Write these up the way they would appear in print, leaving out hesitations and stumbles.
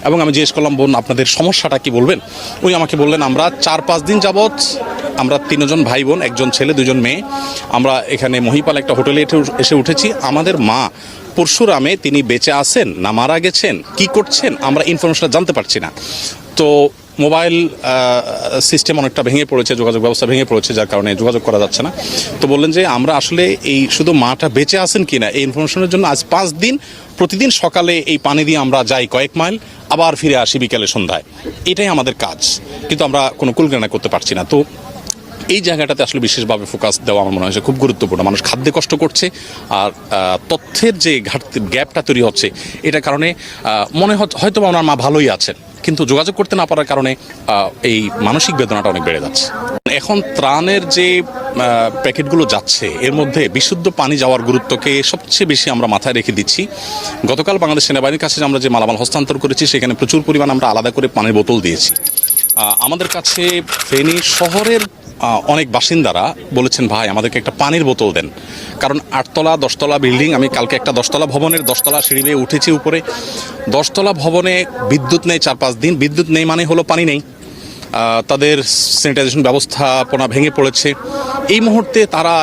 এবং আমি জিজ্ঞেস করলাম, বোন আপনাদের সমস্যাটা কি বলবেন? উনি আমাকে বললেন, আমরা 4-5 দিন যাবৎ আমরা 3 জন ভাই বোন, 1 জন ছেলে 2 জন মেয়ে, আমরা এখানে মহিপাল একটা হোটেলে এসে উঠেছি। আমাদের মা পরশুরামে তিনি বেঁচে আছেন না মারা গেছেন, কি করছেন, আমরা ইনফরমেশনটা জানতে পারছি না। তো মোবাইল সিস্টেম অনেকটা ভেঙে পড়েছে, যোগাযোগ ব্যবস্থা ভেঙে পড়েছে, যার কারণে যোগাযোগ করা যাচ্ছে না। তো বললেন যে আমরা আসলে এই শুধু মাটা বেঁচে আছেন কিনা এই ইনফরমেশনের জন্য আজ 5 দিন প্রতিদিন সকালে এই পানি দিয়ে আমরা যাই কয়েক মাইল, আবার ফিরে আসি বিকেলে সন্ধ্যায়। এটাই আমাদের কাজ, কিন্তু আমরা কোনো কুলকানা করতে পারছি না। তো এই জায়গাটাতে আসলে বিশেষভাবে ফোকাস দেওয়া আমার মনে হয় খুব গুরুত্বপূর্ণ। মানুষ খাদ্যে কষ্ট করছে, আর তথ্যের যে ঘাটতি গ্যাপটা তৈরি হচ্ছে, এটার কারণে মনে হয়তো ওনার মা ভালোই আছেন, কিন্তু যোগাযোগ করতে না পারার কারণে এই মানসিক বেদনাটা অনেক বেড়ে যাচ্ছে। এখন ত্রাণের যে প্যাকেটগুলো যাচ্ছে, এর মধ্যে বিশুদ্ধ পানি যাওয়ার গুরুত্বকে সবচেয়ে বেশি আমরা মাথায় রেখে দিচ্ছি। গতকাল বাংলাদেশ সেনাবাহিনীর কাছে আমরা যে মালামাল হস্তান্তর করেছি, সেখানে প্রচুর পরিমাণ আমরা আলাদা করে পানির বোতল দিয়েছি। আমাদের কাছে ফেনী শহরের অনেক বাসিন্দারা বলেছেন, ভাই আমাদেরকে একটা পানির বোতল দেন, কারণ 8তলা 10তলা বিল্ডিং, আমি কালকে একটা 10তলা ভবনের 10তলা সিঁড়ি বেয়ে উঠেছি উপরে। 10তলা ভবনে বিদ্যুৎ নেই 4-5 দিন, বিদ্যুৎ নেই মানে হলো পানি নেই, তাদের স্যানিটাইজেশন ব্যবস্থাপনা ভেঙে পড়েছে। এই মুহূর্তে তারা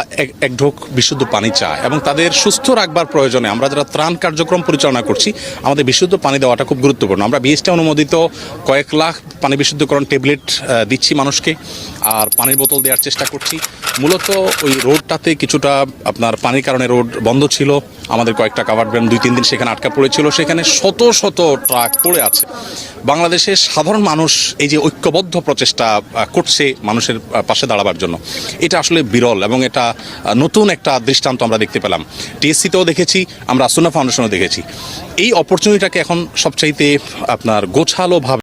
এক ঢোক বিশুদ্ধ পানি চায়, এবং তাদের সুস্থ রাখবার প্রয়োজনে আমরা যারা ত্রাণ কার্যক্রম পরিচালনা করছি, আমাদের বিশুদ্ধ পানি দেওয়াটা খুব গুরুত্বপূর্ণ। আমরা বিএসটি অনুমোদিত কয়েক লাখ পানি বিশুদ্ধকরণ ট্যাবলেট দিচ্ছি মানুষকে, আর পানির বোতল দেওয়ার চেষ্টা করছি। মূলত ওই রোডটাতে কিছুটা আপনার পানির কারণে রোড বন্ধ ছিল, আমাদের কয়েকটা কাভার্ড ভ্যান 2-3 দিন সেখানে আটকা পড়েছিল, সেখানে শত শত ট্রাক পড়ে আছে। বাংলাদেশের সাধারণ মানুষ এই যে ঐক্যবদ্ধ প্রচেষ্টা করছে মানুষের পাশে দাঁড়াবার জন্য, এটা আসলে বিরল, এবং এটা নতুন একটা দৃষ্টান্ত আমরা দেখতে পেলাম। টিএসসিতেও দেখেছি, আমরা আসুন্না ফাউন্ডেশনেও দেখেছি। এই অপরচুনিটিটাকে এখন সবচাইতে আপনার গোছালোভাবে